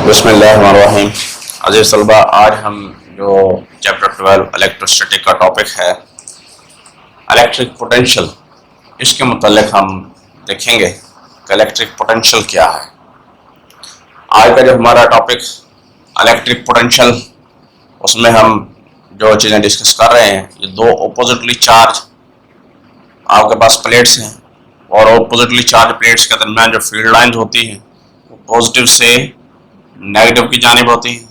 बिस्मिल्लाहिर्रहमानिर्रहीम। अज़ीज़ तलबा, आज हम जो चैप्टर 12 इलेक्ट्रोस्टैटिक का टॉपिक है इलेक्ट्रिक पोटेंशियल, इसके मुतालिक हम देखेंगे कि इलेक्ट्रिक पोटेंशियल क्या है। आज का जो हमारा टॉपिक इलेक्ट्रिक पोटेंशियल, उसमें हम जो चीज़ें डिस्कस कर रहे हैं, ये दो अपोजिटली चार्ज आपके पास प्लेट्स हैं और अपोजिटली चार्ज प्लेट्स के दरमियान जो फील्ड लाइंस होती हैं वो पॉजिटिव से नेगेटिव की जानिब होती है।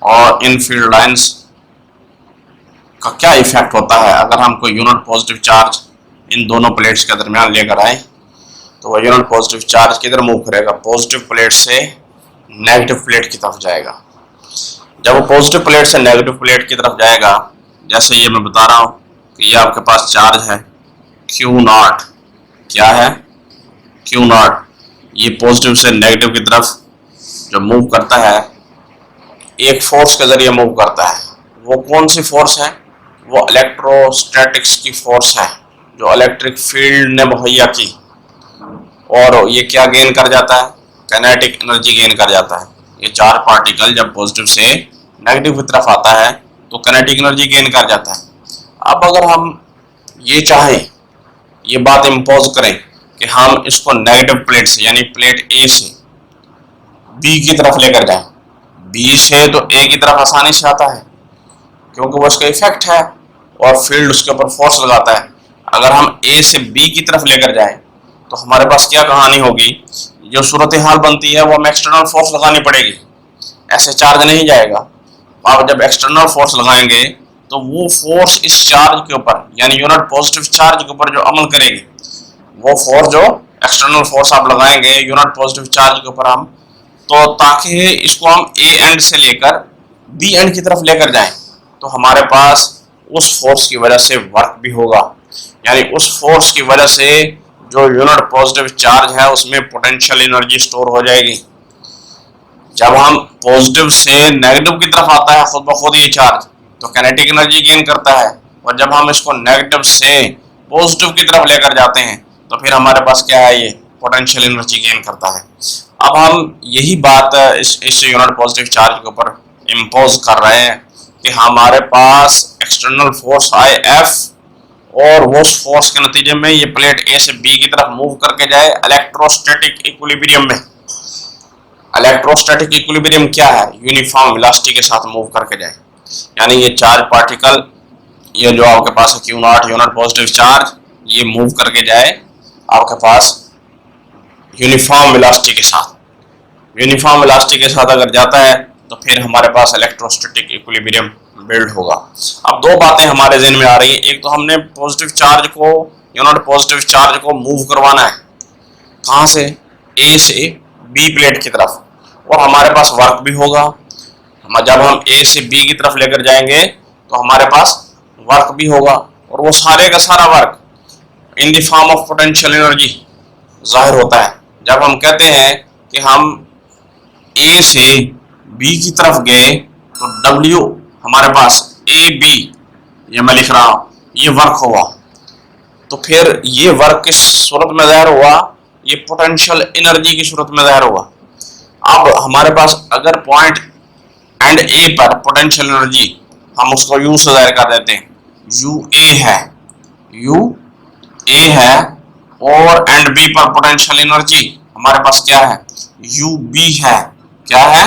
और इन फील्ड लाइंस का क्या इफेक्ट होता है अगर हम कोई यूनिट पॉजिटिव चार्ज इन दोनों प्लेट्स के दरमियान लेकर आए, तो वह यूनिट पॉजिटिव चार्ज किधर मूव करेगा? पॉजिटिव प्लेट से नेगेटिव प्लेट की तरफ जाएगा। जब वो पॉजिटिव प्लेट से नेगेटिव प्लेट की तरफ जाएगा, जैसे ये मैं बता रहा हूँ कि ये आपके पास चार्ज है Q0। क्या है? Q0। ये पॉजिटिव से नेगेटिव की तरफ जो मूव करता है, एक फोर्स के जरिए मूव करता है। वो कौन सी फोर्स है? वो इलेक्ट्रोस्टैटिक्स की फोर्स है जो इलेक्ट्रिक फील्ड ने मुहैया की। और ये क्या गेन कर जाता है? काइनेटिक एनर्जी गेन कर जाता है। ये चार पार्टिकल जब पॉजिटिव से नेगेटिव की तरफ आता है तो काइनेटिक एनर्जी गेन कर जाता है। अब अगर हम ये चाहें, ये बात इम्पोज करें कि हम इसको नेगेटिव प्लेट से, यानी प्लेट ए से बी की तरफ लेकर जाएं, बी से तो ए की तरफ आसानी से आता है क्योंकि वो उसका इफेक्ट है और फील्ड उसके ऊपर फोर्स लगाता है। अगर हम ए से बी की तरफ लेकर जाएं तो हमारे पास क्या कहानी होगी? जो सूरत हाल बनती है वो हमें एक्सटर्नल फोर्स लगानी पड़ेगी, ऐसे चार्ज नहीं जाएगा। आप जब एक्सटर्नल फोर्स लगाएंगे तो वो फोर्स इस चार्ज के ऊपर, यानी यूनिट पॉजिटिव चार्ज के ऊपर जो अमल करेगी, वो फोर्स जो एक्सटर्नल फोर्स आप लगाएंगे यूनिट पॉजिटिव चार्ज के ऊपर हम, तो ताकि इसको हम ए एंड से लेकर बी एंड की तरफ लेकर जाएं, तो हमारे पास उस फोर्स की वजह से वर्क भी होगा। यानी उस फोर्स की वजह से जो यूनिट पॉजिटिव चार्ज है उसमें पोटेंशियल एनर्जी स्टोर हो जाएगी। जब हम पॉजिटिव से नेगेटिव की तरफ आता है खुद ब खुद ये चार्ज, तो काइनेटिक एनर्जी गेन करता है। और जब हम इसको नेगेटिव से पॉजिटिव की तरफ लेकर जाते हैं तो फिर हमारे पास क्या है? ये पोटेंशियल एनर्जी गेन करता है। अब हम यही बात इस यूनिट पॉजिटिव चार्ज के ऊपर इम्पोज कर रहे हैं कि हमारे पास एक्सटर्नल फोर्स है F, और वो फोर्स के नतीजे में ये प्लेट ए से बी की तरफ मूव करके जाए इलेक्ट्रोस्टैटिक इक्विलिब्रियम में। इलेक्ट्रोस्टैटिक इक्विलिब्रियम क्या है? यूनिफॉर्म वेलोसिटी के साथ मूव करके जाए। यानी ये चार्ज पार्टिकल, ये जो आपके पास है Q0 यूनिट पॉजिटिव चार्ज, ये मूव करके जाए आपके पास यूनिफॉर्म वेलोसिटी के साथ। यूनिफॉर्म वेलोसिटी के साथ अगर जाता है तो फिर हमारे पास इलेक्ट्रोस्टैटिक इक्विलिब्रियम बिल्ड होगा। अब दो बातें हमारे ज़हन में आ रही है। एक तो हमने पॉजिटिव चार्ज को, यूनिट पॉजिटिव चार्ज को मूव करवाना है कहाँ से? ए से बी प्लेट की तरफ, और हमारे पास वर्क भी होगा। जब हम ए से बी की तरफ लेकर जाएंगे तो हमारे पास वर्क भी होगा, और वो सारे का सारा work in the form of potential energy जाहिर होता है। जब हम कहते हैं कि हम ए से बी की तरफ गए तो W हमारे पास AB, ये मैं लिख रहा हूं, ये वर्क हुआ। तो फिर ये वर्क किस सूरत में ज़ाहिर हुआ? ये पोटेंशियल एनर्जी की सूरत में ज़ाहिर हुआ। अब हमारे पास अगर पॉइंट एंड ए पर पोटेंशियल एनर्जी हम उसको U से ज़ाहिर कर देते हैं, UA है, UA है, और एंड बी पर पोटेंशियल एनर्जी हमारे पास क्या है? UB है। क्या है?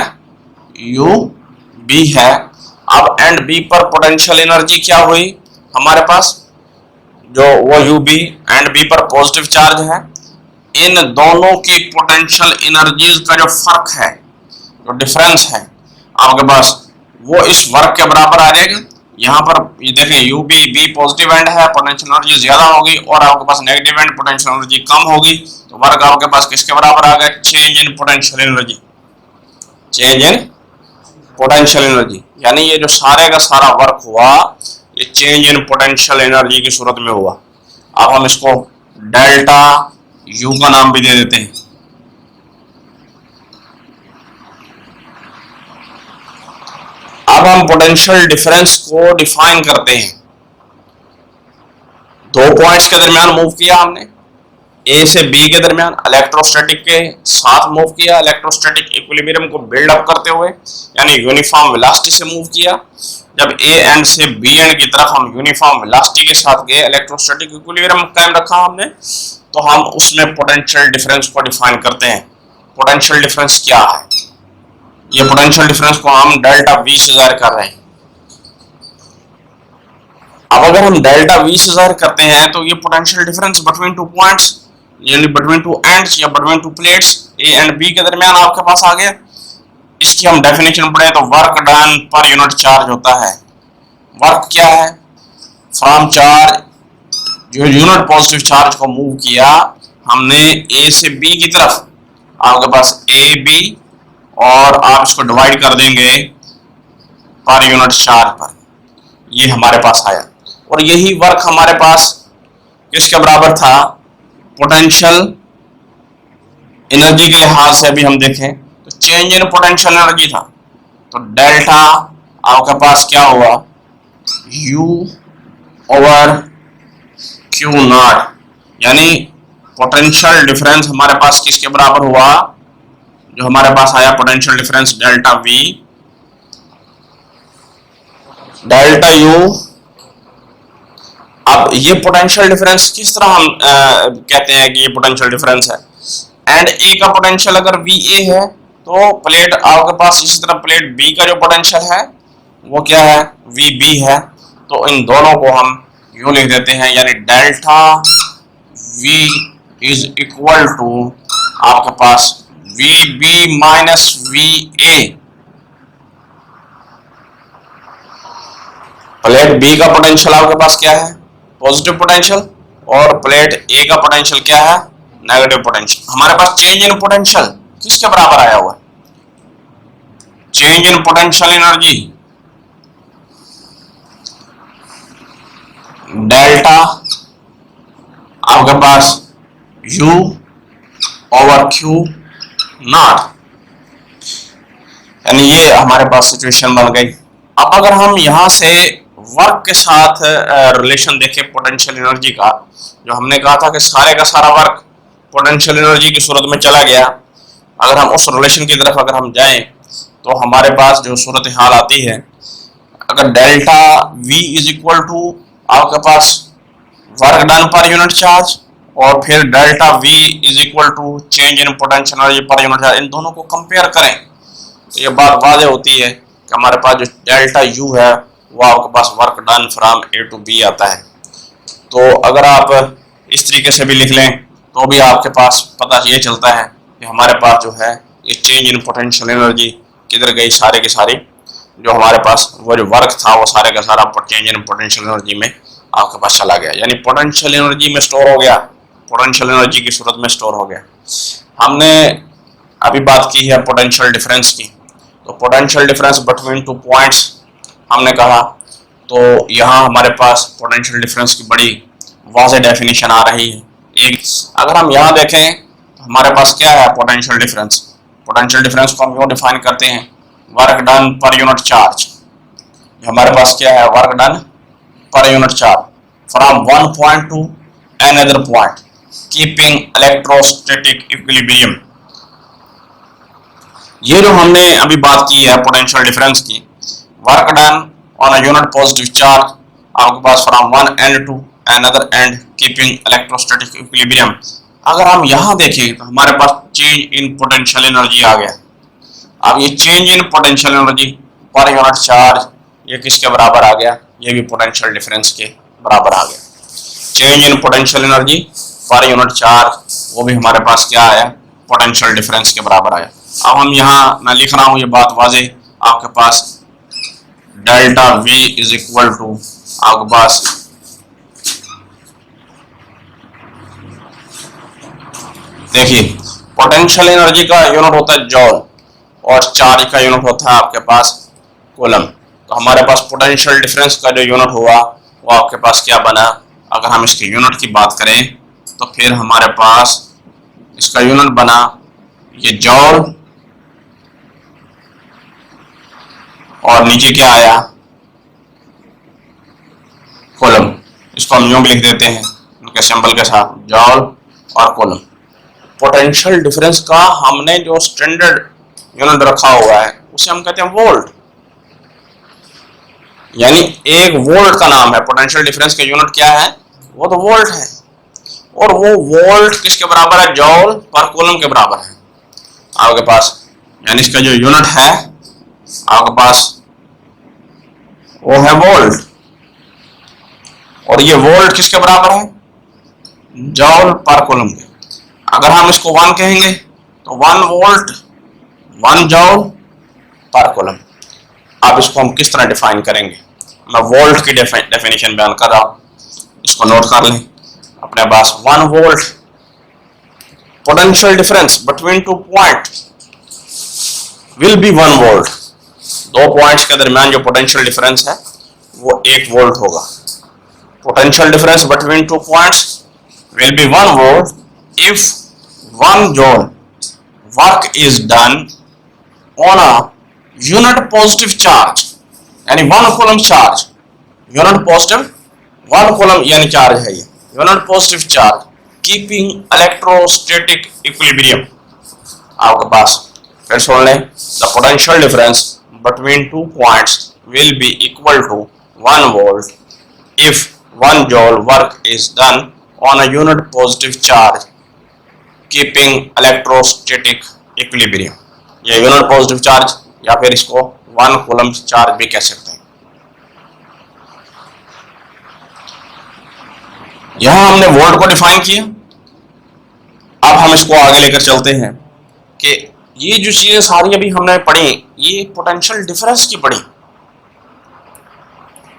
UB है। अब एंड बी पर पोटेंशियल एनर्जी क्या हुई हमारे पास? जो वो UB एंड बी पर पॉजिटिव चार्ज है, इन दोनों की पोटेंशियल एनर्जीज का जो फर्क है, जो डिफरेंस है आपके पास, वो इस वर्क के बराबर आ जाएगा। यहाँ पर ये देखें, UB बी पॉजिटिव एंड है, पोटेंशियल एनर्जी ज्यादा होगी, और आपके पास नेगेटिव एंड पोटेंशियल एनर्जी कम होगी, तो वर्क आपके पास किसके बराबर आ गया? Change in potential energy. Change in potential energy, यानी ये जो सारे का सारा वर्क हुआ ये चेंज इन पोटेंशियल एनर्जी की सूरत में हुआ। अब हम इसको डेल्टा U का नाम भी दे देते हैं। अब हम पोटेंशियल डिफरेंस को डिफाइन करते हैं। दो पॉइंट्स के दरमियान मूव किया हमने, ए से बी के दरमियान इलेक्ट्रोस्टैटिक के साथ मूव किया, इलेक्ट्रोस्टैटिक इक्विलिब्रियम को बिल्ड अप करते हुए, यानी यूनिफॉर्म वेलोसिटी से मूव किया। जब ए एंड से बी एंड की तरफ हम यूनिफॉर्म वेलोसिटी के साथ गए, इलेक्ट्रोस्टैटिक इक्विलिब्रियम कायम रखा हमने, तो हम उसमें पोटेंशियल डिफरेंस को डिफाइन करते हैं। पोटेंशियल डिफरेंस क्या है? ये पोटेंशियल डिफरेंस को हम डेल्टा वी से जाहिर कर रहे हैं। अब अगर हम डेल्टा वी से जाहिर करते हैं तो ये potential difference between two points, यानी बिटवीन टू एंड्स या between two plates A and B के दरमियान आपके पास आ गया। इसकी हम डेफिनेशन पढ़े तो work done per unit charge होता है। वर्क क्या है? फ्रॉम चार्ज, जो यूनिट पॉजिटिव चार्ज को मूव किया हमने ए से बी की तरफ, आपके पास ए बी, और आप इसको डिवाइड कर देंगे पर यूनिट चार्ज पर, ये हमारे पास आया। और यही वर्क हमारे पास किसके बराबर था? पोटेंशियल एनर्जी के लिहाज से अभी हम देखें तो चेंज इन पोटेंशियल एनर्जी था। तो डेल्टा आपके पास क्या हुआ? U ओवर क्यू नॉट, यानी पोटेंशियल डिफरेंस हमारे पास किसके बराबर हुआ? जो हमारे पास आया potential difference delta V delta U। अब ये पोटेंशियल डिफरेंस किस तरह हम कहते हैं कि ये पोटेंशियल डिफरेंस है? एंड ए का पोटेंशियल अगर VA है तो प्लेट आपके पास इसी तरह प्लेट B का जो पोटेंशियल है वो क्या है? VB है। तो इन दोनों को हम यूं लिख देते हैं, यानी delta V is equal to आपके पास VB minus VA। Plate B का पोटेंशियल आपके पास क्या है? पॉजिटिव पोटेंशियल, और प्लेट A का पोटेंशियल क्या है? Negative potential. हमारे पास चेंज इन पोटेंशियल किसके बराबर आया हुआ है? Change in potential energy delta आपके पास U ओवर Q नॉट, यानी ये हमारे पास सिचुएशन बन गई। अब अगर हम यहां से वर्क के साथ रिलेशन देखें पोटेंशियल एनर्जी का, जो हमने कहा था कि सारे का सारा वर्क पोटेंशियल एनर्जी की सूरत में चला गया, अगर हम उस रिलेशन की तरफ अगर हम जाएं तो हमारे पास जो सूरत हाल आती है, अगर delta V is equal to आपके पास work done per unit charge, और फिर delta V is equal to change in potential energy per unit charge, इन दोनों को कंपेयर करें तो ये बात वाज़ेह होती है कि हमारे पास जो डेल्टा U है वो आपके पास work done from A to B आता है। तो अगर आप इस तरीके से भी लिख लें तो भी आपके पास पता ये चलता है कि हमारे पास जो है ये चेंज इन पोटेंशियल एनर्जी किधर गई? सारे की सारी जो हमारे पास वो जो वर्क था वो सारे का सारा चेंज इन पोटेंशियल एनर्जी में आपके पास चला गया, यानी पोटेंशियल एनर्जी में स्टोर हो गया, पोटेंशियल एनर्जी की सूरत में स्टोर हो गया। हमने अभी बात की है पोटेंशियल डिफरेंस की, तो potential difference between two points हमने कहा, तो यहाँ हमारे पास पोटेंशियल डिफरेंस की बड़ी वाज़ेह डेफिनेशन आ रही है। एक अगर हम यहाँ देखें तो हमारे पास क्या है पोटेंशियल डिफरेंस? पोटेंशियल डिफरेंस को हम यूँ डिफाइन करते हैं work done per unit charge. हमारे पास क्या है? Work done per unit charge from one point to another point keeping electrostatic equilibrium. ये जो हमने अभी बात की है पोटेंशियल डिफरेंस की, work done on a unit positive charge आपके पास from one end to another end keeping electrostatic equilibrium. अगर हम यहाँ देखें तो हमारे पास चेंज इन पोटेंशियल एनर्जी आ गया। अब ये change in potential energy per unit charge ये किसके बराबर आ गया? ये भी पोटेंशियल डिफरेंस के बराबर आ गया। Change in potential energy per unit charge वो भी हमारे पास क्या आया? पोटेंशियल डिफरेंस के बराबर आया। अब हम यहाँ मैं लिख रहा हूँ ये बात वाज़ेह आपके पास delta V is equal to आपके पास देखिए पोटेंशियल एनर्जी का यूनिट होता है जॉल और चार्ज का यूनिट होता है आपके पास कूलम। तो हमारे पास पोटेंशियल डिफरेंस का जो यूनिट हुआ वो आपके पास क्या बना? अगर हम इसके यूनिट की बात करें तो फिर हमारे पास इसका यूनिट बना ये जॉल, और नीचे क्या आया? कूलम। इसको हम यूं भी लिख देते हैं उनके सिंबल के साथ, जॉल और कूलम। पोटेंशियल डिफरेंस का हमने जो स्टैंडर्ड यूनिट रखा हुआ है उसे हम कहते हैं वोल्ट, यानी एक वोल्ट का नाम है। पोटेंशियल डिफरेंस का यूनिट क्या है? वो तो वोल्ट है। और वो वोल्ट किसके बराबर है? जॉल पर कूलम के बराबर है आपके पास, यानी इसका जो यूनिट है आपके पास वो है वोल्ट। और ये वोल्ट किसके बराबर है? जॉल पर कूलम के। अगर हम इसको 1 कहेंगे तो 1 वोल्ट 1 जॉल पर कूलम। अब इसको हम किस तरह डिफाइन करेंगे? मैं वोल्ट की डेफिनेशन बयान कर रहा हूं, इसको नोट कर लें अपने पास। 1 volt potential difference between 2 point will be 1 volt. 2 points के दरमियान जो पोटेंशियल डिफरेंस है वो 1 वोल्ट होगा। Potential difference between 2 points will be 1 volt if 1 joule work is done on a unit positive charge, यानी 1 coulomb charge, unit positive 1 coulomb यानी charge है ये, unit positive charge keeping electrostatic equilibrium। आपके पास फिर सुन लें, the potential difference between 2 points will be equal to 1 volt if 1 joule work is done on a unit positive charge keeping electrostatic equilibrium। ये unit positive charge या फिर इसको 1 coulomb charge भी कह सकते हैं। यहां हमने वोल्ट को डिफाइन किया। अब हम इसको आगे लेकर चलते हैं कि ये जो चीजें सारी अभी हमने पढ़ी ये पोटेंशियल डिफरेंस की पढ़ी,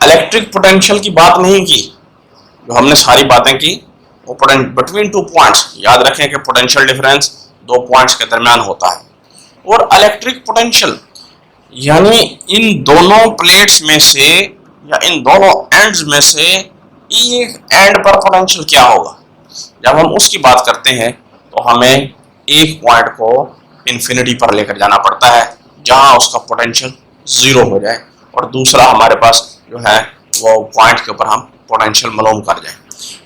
इलेक्ट्रिक पोटेंशियल की बात नहीं की। जो हमने सारी बातें की वो बिटवीन 2 पॉइंट्स, याद रखें कि पोटेंशियल डिफरेंस 2 पॉइंट्स के दरमियान होता है। और इलेक्ट्रिक पोटेंशियल यानी इन दोनों प्लेट्स में से या इन दोनों एंड्स में से एक एंड पर पोटेंशियल क्या होगा। जब हम उसकी बात करते हैं तो हमें एक पॉइंट को इन्फिनिटी पर लेकर जाना पड़ता है जहां उसका पोटेंशियल 0 हो जाए, और दूसरा हमारे पास जो है वो पॉइंट के ऊपर हम पोटेंशियल मालूम कर जाए।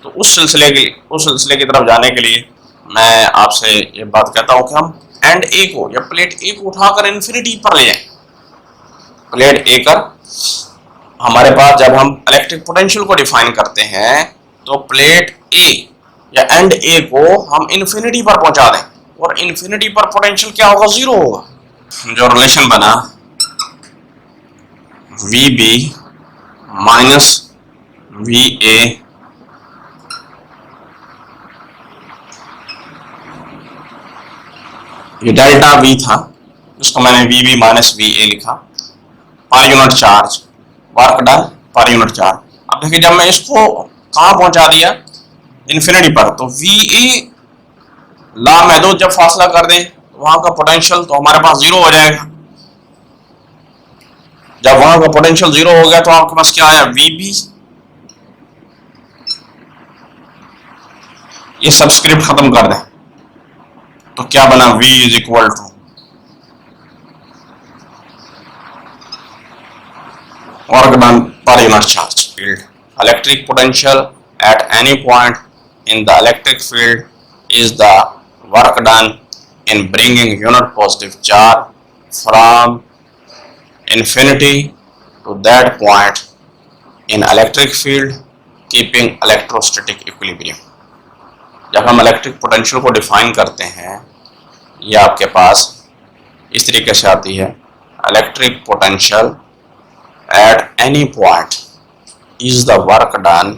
तो उस सिलसिले की तरफ जाने के लिए मैं आपसे ये बात कहता हूं कि हम एंड ए को या प्लेट ए को उठाकर इन्फिनिटी पर ले जाएं। प्लेट ए कर हमारे पास जब हम इलेक्ट्रिक पोटेंशियल को डिफाइन करते हैं तो प्लेट ए या एंड ए को हम इन्फिनिटी पर पहुंचा दें, और इन्फिनिटी पर पोटेंशियल क्या होगा? 0 होगा। जो रिलेशन बना VB माइनस VA ये डेल्टा V था जिसको मैंने VB माइनस VA लिखा, पर unit charge work done per unit charge. अब देखिए जब मैं इसको कहां पहुंचा दिया? इन्फिनिटी पर, तो VA लामहदूद जब फासला कर दें तो वहां का पोटेंशियल तो हमारे पास 0 हो जाएगा। जब वहां का पोटेंशियल 0 हो गया तो आपके पास क्या आया? VB। ये सबस्क्रिप्ट खत्म कर दें तो क्या बना? V is equal to work done per unit charge. Field electric potential at any point in the electric field is the work done in bringing unit positive charge from infinity to that point in electric field keeping electrostatic equilibrium। जब हम electric potential को define करते हैं ये आपके पास इस तरीके से आती है, electric potential at any point is the work done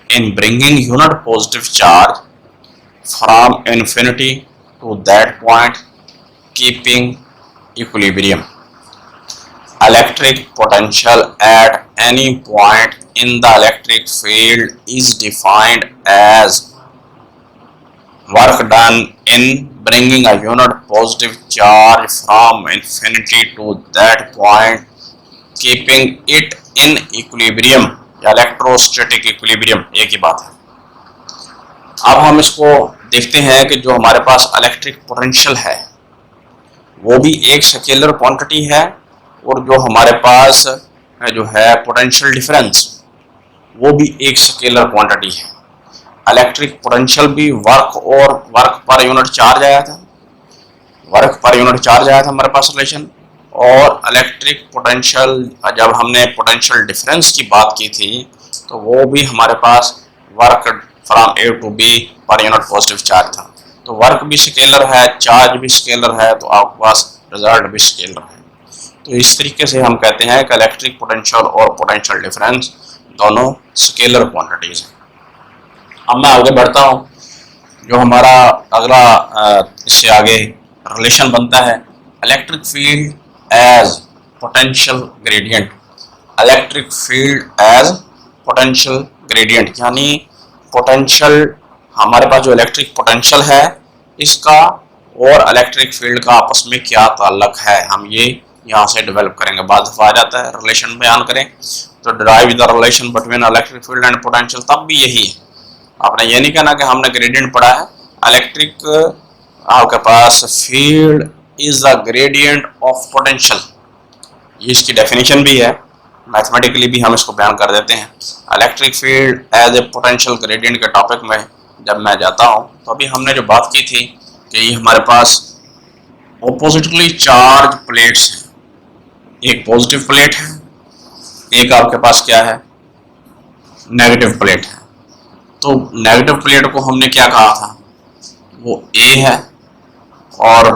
in bringing unit positive charge from infinity to that point keeping equilibrium. Electric potential at any point in the electric field is defined as work done in bringing a unit positive charge from infinity to that point, keeping it in equilibrium या electrostatic equilibrium, एक ही बात है। अब हम इसको देखते हैं कि जो हमारे पास इलेक्ट्रिक पोटेंशियल है वो भी एक स्केलर क्वांटिटी है, और जो हमारे पास जो है पोटेंशियल डिफरेंस वो भी एक स्केलर क्वांटिटी है। इलेक्ट्रिक पोटेंशियल भी वर्क और वर्क पर यूनिट चार्ज आया था, वर्क पर यूनिट चार्ज आया था हमारे पास रिलेशन। और इलेक्ट्रिक पोटेंशियल, जब हमने पोटेंशियल डिफरेंस की बात की थी तो वो भी हमारे पास work from A to B per unit positive charge था। तो वर्क भी स्केलर है, चार्ज भी स्केलर है, तो आपके पास रिजल्ट भी स्केलर है। तो इस तरीके से हम कहते हैं कि इलेक्ट्रिक पोटेंशियल और पोटेंशियल डिफरेंस दोनों स्केलर क्वांटिटीज हैं। अब मैं आगे बढ़ता हूँ, जो हमारा अगला इससे आगे रिलेशन बनता है electric field as potential gradient. Electric field as potential gradient, यानी पोटेंशियल, हमारे पास जो इलेक्ट्रिक पोटेंशियल है इसका और इलेक्ट्रिक फील्ड का आपस में क्या ताल्लुक है, हम ये यहाँ से डेवलप करेंगे। बाद दफा आ जाता है रिलेशन बयान करें तो derive the relation between electric field and potential, तब भी यही है। आपने ये नहीं कहना कि हमने ग्रेडियंट पढ़ा है। इलेक्ट्रिक आपके पास field is the gradient of potential, ये इसकी डेफिनेशन भी है, मैथमेटिकली भी हम इसको बयान कर देते हैं। Electric field as a potential gradient के टॉपिक में जब मैं जाता हूँ तो अभी हमने जो बात की थी कि ये हमारे पास ऑपोजिटली चार्ज प्लेट्स हैं, एक पॉजिटिव प्लेट है, एक आपके पास क्या है, नेगेटिव प्लेट है। तो नेगेटिव प्लेट को हमने क्या कहा था, वो ए है, और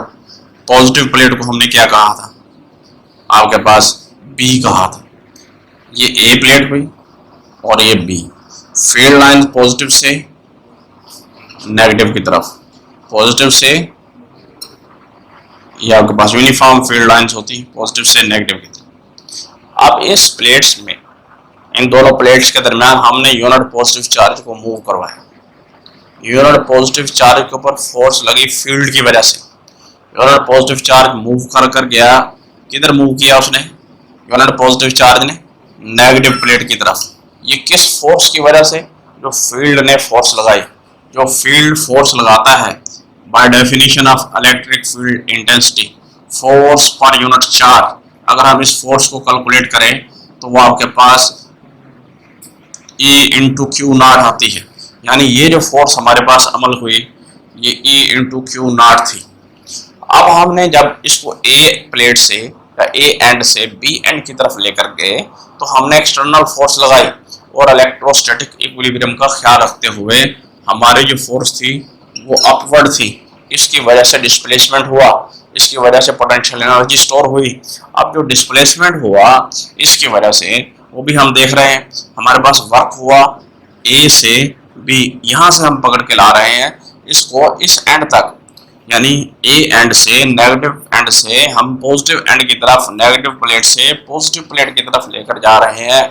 पॉजिटिव प्लेट को हमने क्या कहा था, आपके पास बी कहा था। ये ए प्लेट हुई और ये बी। फील्ड लाइन पॉजिटिव से नेगेटिव की तरफ, पॉजिटिव से, ये आपके पास यूनिफॉर्म फील्ड लाइंस होती है पॉजिटिव से नेगेटिव की तरफ। अब इस प्लेट्स में, इन दोनों प्लेट्स के दरमियान हमने यूनिट पॉजिटिव चार्ज को मूव करवाया। यूनिट पॉजिटिव चार्ज के ऊपर फोर्स लगी फील्ड की वजह से। यूनिट पॉजिटिव चार्ज मूव कर गया, किधर मूव किया उसने, यूनिट पॉजिटिव चार्ज ने नेगेटिव प्लेट की तरफ। ये किस फोर्स की वजह से, जो फील्ड ने फोर्स लगाई। जो फील्ड फोर्स लगाता है, by definition of electric field intensity, force पर यूनिट चार्ज, अगर हम इस फोर्स को कैलकुलेट करें तो वो आपके पास E इंटू क्यू नॉट आती है। यानी ये जो फोर्स हमारे पास अमल हुई ये E इंटू क्यू नॉट थी। अब हमने जब इसको ए प्लेट से या ए एंड से बी एंड की तरफ लेकर गए तो हमने एक्सटर्नल फोर्स लगाई और इलेक्ट्रोस्टैटिक इक्विलिब्रियम का ख्याल रखते हुए हमारी जो फोर्स थी वो अपवर्ड थी। इसकी वजह से डिस्प्लेसमेंट हुआ, इसकी वजह से पोटेंशियल एनर्जी स्टोर हुई। अब जो डिस्प्लेसमेंट हुआ इसकी वजह से वो भी हम देख रहे हैं, हमारे पास वर्क हुआ ए से बी, यहाँ से हम पकड़ के ला रहे हैं इसको इस एंड तक, यानी ए एंड से, नेगेटिव एंड से हम पॉजिटिव एंड की तरफ, नेगेटिव प्लेट से पॉजिटिव प्लेट की तरफ लेकर जा रहे हैं।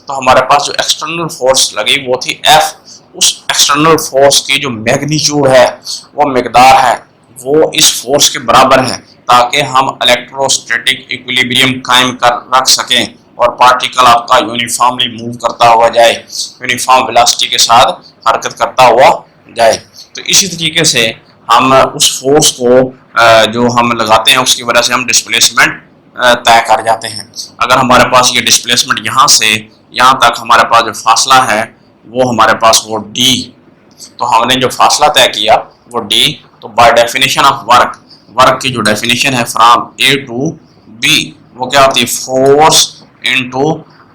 तो हमारे पास जो एक्सटर्नल फोर्स लगी वो थी एफ। उस एक्सटर्नल फोर्स की जो मैग्नीट्यूड है, वो मिकदार है, वो इस फोर्स के बराबर है, ताकि हम इलेक्ट्रोस्टैटिक इक्विलिब्रियम कायम कर रख सकें और पार्टिकल आपका यूनिफॉर्मली मूव करता हुआ जाए, यूनिफॉर्म वेलोसिटी के साथ हरकत करता हुआ जाए। तो इसी तरीके से हम उस फोर्स को जो हम लगाते हैं उसकी वजह से हम डिस्प्लेसमेंट तय कर जाते हैं। अगर हमारे पास ये डिस्प्लेसमेंट यहाँ से यहाँ तक हमारे पास जो फासला है वो हमारे पास वो डी, तो हमने जो फासला तय किया वो डी, तो by definition of work, work की जो डेफिनेशन है फ्रॉम ए टू बी, वो क्या होती है, फोर्स इनटू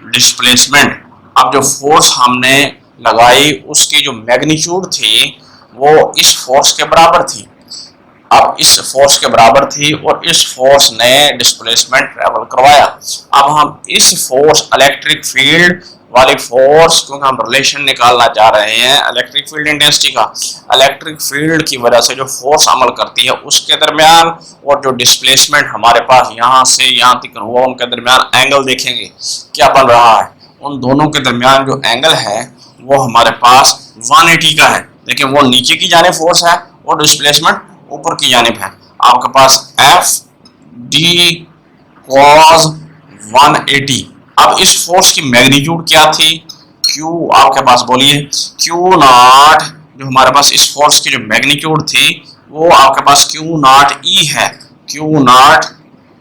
डिस्प्लेसमेंट। अब जो फोर्स हमने लगाई उसकी जो मैग्नीट्यूड थी वो इस फोर्स के बराबर थी। अब इस फोर्स के बराबर थी और इस फोर्स ने डिस्प्लेसमेंट ट्रेवल करवाया। अब हम इस फोर्स, इलेक्ट्रिक फील्ड वाली फोर्स, क्योंकि हम रिलेशन निकालना चाह रहे हैं इलेक्ट्रिक फील्ड इंटेंसिटी का, इलेक्ट्रिक फील्ड की वजह से जो फोर्स अमल करती है उसके दरमियान और जो डिस्प्लेसमेंट हमारे पास यहाँ से यहाँ तक हुआ उनके दरमियान एंगल देखेंगे क्या बन रहा है। उन दोनों के दरमियान जो एंगल है वो हमारे पास 180 का है। देखिए वो नीचे की जाने फोर्स है और डिस्प्लेसमेंट ऊपर की जानिब है। आपके पास एफ डी कॉस 180। अब इस फोर्स की मैग्नीट्यूड क्या थी, Q, आपके पास बोलिए Q नॉट, जो हमारे पास इस फोर्स की जो मैग्नीट्यूड थी वो आपके पास Q नॉट E है, Q नॉट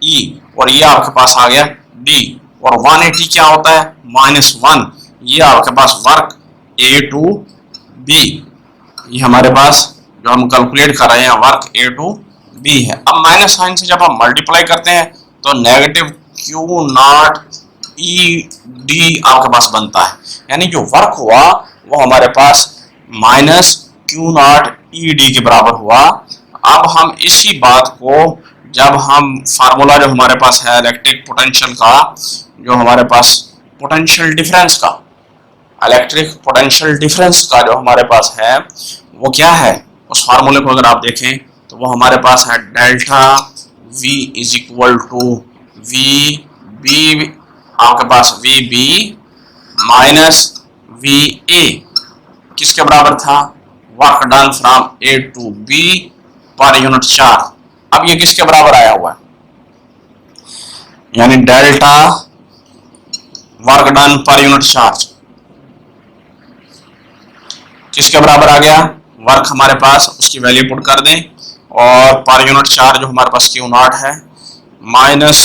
E, और ये आपके पास आ गया D। और 180 क्या होता है, -1, ये आपके पास वर्क A टू B। ये हमारे पास जो हम कैलकुलेट कर रहे हैं वर्क ए टू बी है। अब माइनस साइन से जब हम मल्टीप्लाई करते हैं तो negative Q naught E D आपके पास बनता है, यानी जो वर्क हुआ वो हमारे पास minus q naught E d के बराबर हुआ। अब हम इसी बात को जब हम फार्मूला जो हमारे पास है इलेक्ट्रिक पोटेंशियल का, जो हमारे पास पोटेंशियल डिफरेंस का, इलेक्ट्रिक पोटेंशियल डिफरेंस का जो हमारे पास है वो क्या है, उस फार्मूले को अगर आप देखें तो वो हमारे पास है delta V is equal to V B, आपके पास V B minus V A किसके बराबर था, work done from A to B per unit charge. अब ये किसके बराबर आया हुआ है, यानी delta work done per unit charge किसके बराबर आ गया, वर्क हमारे पास उसकी वैल्यू पुट कर दें और पर यूनिट चार्ज जो हमारे पास क्यू नॉट है minus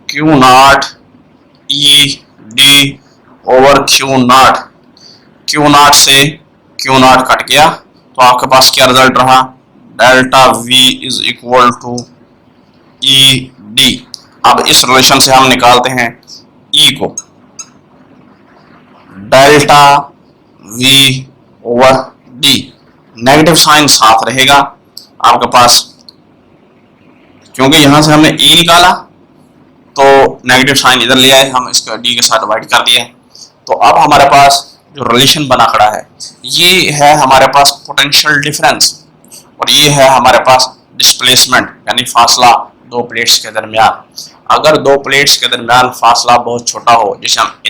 q naught E D over q naught, q naught से क्यू नॉट कट गया तो आपके पास क्या रिजल्ट रहा, delta V is equal to E D. अब इस रिलेशन से हम निकालते हैं ई को, delta V over D, negative sign साथ रहेगा आपके पास, क्योंकि यहां से हमने ई निकाला तो नेगेटिव साइन इधर ले आए, हम इसका डी के साथ डिवाइड कर दिया। तो अब हमारे पास जो रिलेशन बना खड़ा है ये है हमारे पास पोटेंशियल डिफरेंस और ये है हमारे पास डिस्प्लेसमेंट, यानी फासला दो प्लेट्स के दरमियान। अगर दो प्लेट्स के दरमियान फासला बहुत छोटा हो, जिसे हम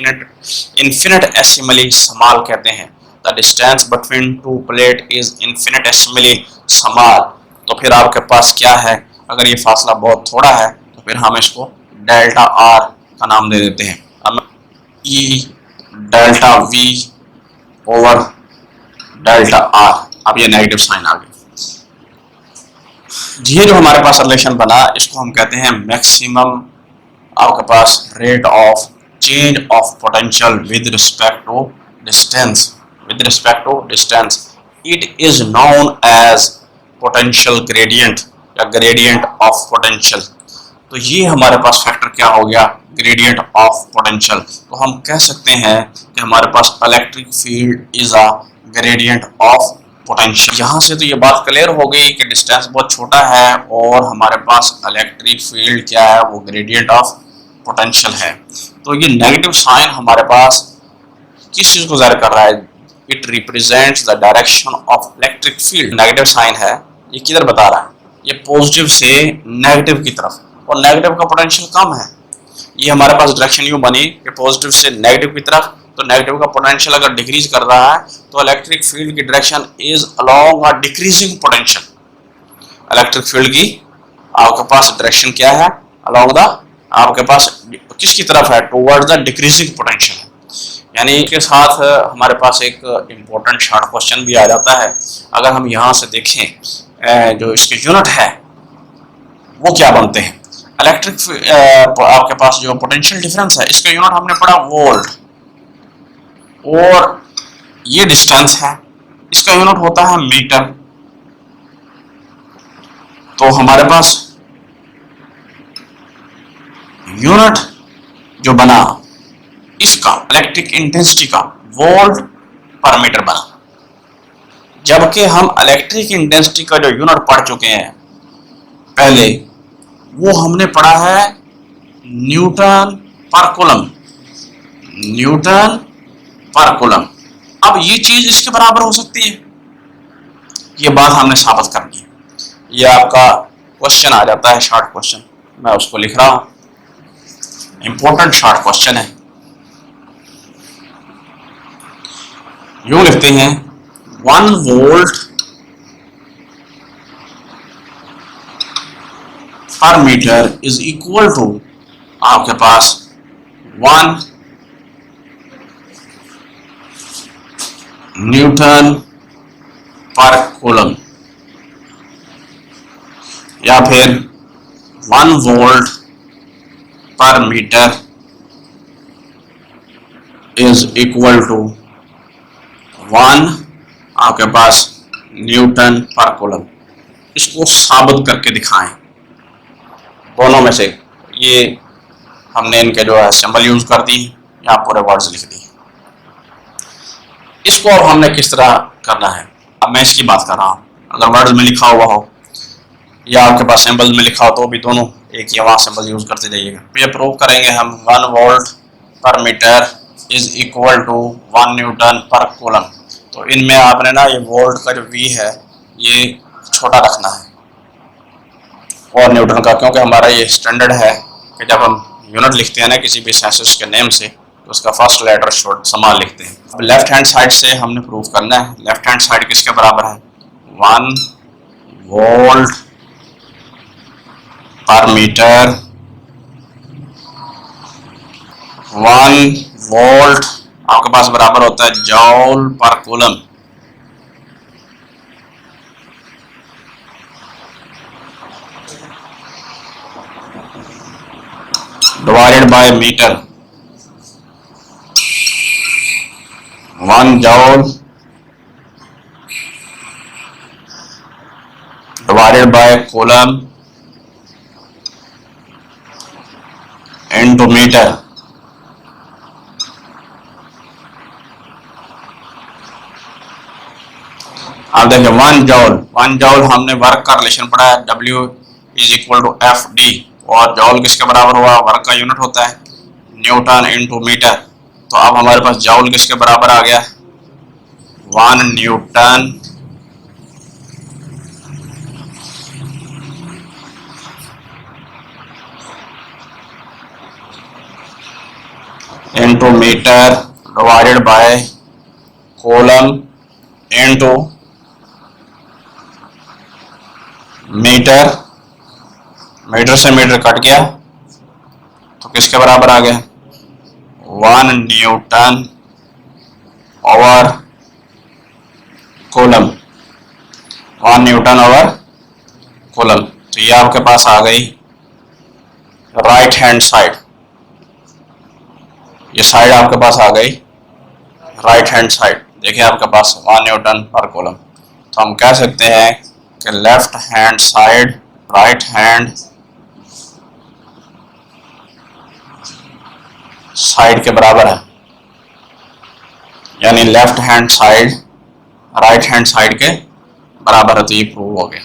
इन्फिनिटेसिमली स्मॉल कहते हैं, the distance between two plate is infinitesimally small, तो फिर आपके पास क्या है, अगर ये फासला बहुत थोड़ा है तो फिर हम इसको डेल्टा आर का नाम दे देते हैं, अब ई delta V over delta R. अब ये नेगेटिव साइन आ गया। ये जो हमारे पास रिलेशन बना इसको हम कहते हैं मैक्सिमम आपके पास rate of change of potential with respect to distance, with respect to distance. It is known as potential gradient या ग्रेडियंट ऑफ पोटेंशियल। तो ये हमारे पास फैक्टर क्या हो गया, ग्रेडियंट ऑफ पोटेंशियल। तो हम कह सकते हैं कि हमारे पास electric field is a gradient of potential. यहाँ से तो ये बात क्लियर हो गई कि डिस्टेंस बहुत छोटा है और हमारे पास इलेक्ट्रिक फील्ड क्या है, वो ग्रेडियंट ऑफ पोटेंशियल है। तो ये नेगेटिव साइन हमारे पास किस चीज को जाहिर कर रहा है, it represents the direction of electric field. Negative sign है ये किधर बता रहा है, ये पॉजिटिव से नेगेटिव की तरफ, और नेगेटिव का पोटेंशियल कम है। ये हमारे पास डायरेक्शन यूं बनी कि पॉजिटिव से नेगेटिव की तरफ, तो नेगेटिव का पोटेंशियल अगर डिक्रीज कर रहा है तो इलेक्ट्रिक फील्ड की direction is along a decreasing potential. Electric field की आपके पास डायरेक्शन क्या है, अलोंग द, आपके पास किसकी तरफ है, टुवर्ड्स द डिक्रीजिंग पोटेंशियल। यानी इसके साथ हमारे पास एक इम्पोर्टेंट शॉर्ट क्वेश्चन भी आ जाता है। अगर हम यहाँ से देखें जो इसके यूनिट है वो क्या बनते हैं, इलेक्ट्रिक आपके पास जो पोटेंशियल डिफरेंस है इसका यूनिट हमने पढ़ा वोल्ट, और ये डिस्टेंस है इसका यूनिट होता है मीटर। तो हमारे पास यूनिट जो बना इसका इलेक्ट्रिक इंटेंसिटी का वोल्ट पर मीटर बना, जबकि हम इलेक्ट्रिक इंटेंसिटी का जो यूनिट पढ़ चुके हैं पहले, वो हमने पढ़ा है Newton per coulomb, Newton per coulomb. अब ये चीज इसके बराबर हो सकती है, ये बात हमने साबित कर दी। ये आपका क्वेश्चन आ जाता है शॉर्ट क्वेश्चन, मैं उसको लिख रहा हूं, इंपॉर्टेंट शॉर्ट क्वेश्चन है। यूं लिखते हैं 1 volt per metre is equal to आपके पास 1 न्यूटन पर कूलम, या फिर 1 volt per metre is equal to 1 आपके पास न्यूटन पर कूलम। इसको साबित करके दिखाएं। दोनों में से ये हमने इनके जो है सिंबल यूज कर दी, यहाँ पूरे वर्ड्स लिख दिए। इसको अब हमने किस तरह करना है, अब मैं इसकी बात कर रहा हूँ। अगर वर्ड्स में लिखा हुआ हो या आपके पास सिंबल में लिखा हो तो भी दोनों एक ही, वहाँ सिंबल यूज करते जाइएगा। ये प्रूव करेंगे हम 1 volt per metre is equal to 1 newton per coulomb. तो इनमें आपने ना ये वोल्ट का जो V है ये छोटा रखना है और न्यूटन का, क्योंकि हमारा ये स्टैंडर्ड है कि जब हम यूनिट लिखते हैं ना किसी भी सेंसस के नेम से तो उसका फर्स्ट लेटर शॉर्ट समान लिखते हैं। अब लेफ्ट हैंड साइड से हमने प्रूव करना है। लेफ्ट हैंड साइड किसके बराबर है, 1 वोल्ट पर मीटर, 1 वोल्ट आपके पास बराबर होता है joule per coulomb. Divided by metre, 1 joule divided by coulomb into metre. अब देखिए 1 जॉल हमने वर्क का रिलेशन पढ़ा है, W is equal to FD, और जॉल किसके बराबर हुआ, वर्क का यूनिट होता है न्यूटन इनटू मीटर। तो अब हमारे पास जॉल किसके बराबर आ गया, 1 newton into metre divided by coulomb into metre. Metre से मीटर कट गया तो किसके बराबर आ गया, 1 newton over coulomb, 1 newton over coulomb. तो ये आपके पास आ गई राइट हैंड साइड, ये साइड आपके पास आ गई राइट हैंड साइड। देखिए आपके पास 1 न्यूटन पर कूलम। तो हम कह सकते हैं कि left hand side right hand side के बराबर है, यानी left hand side right hand side के बराबर है। तो ये प्रूव हो गया।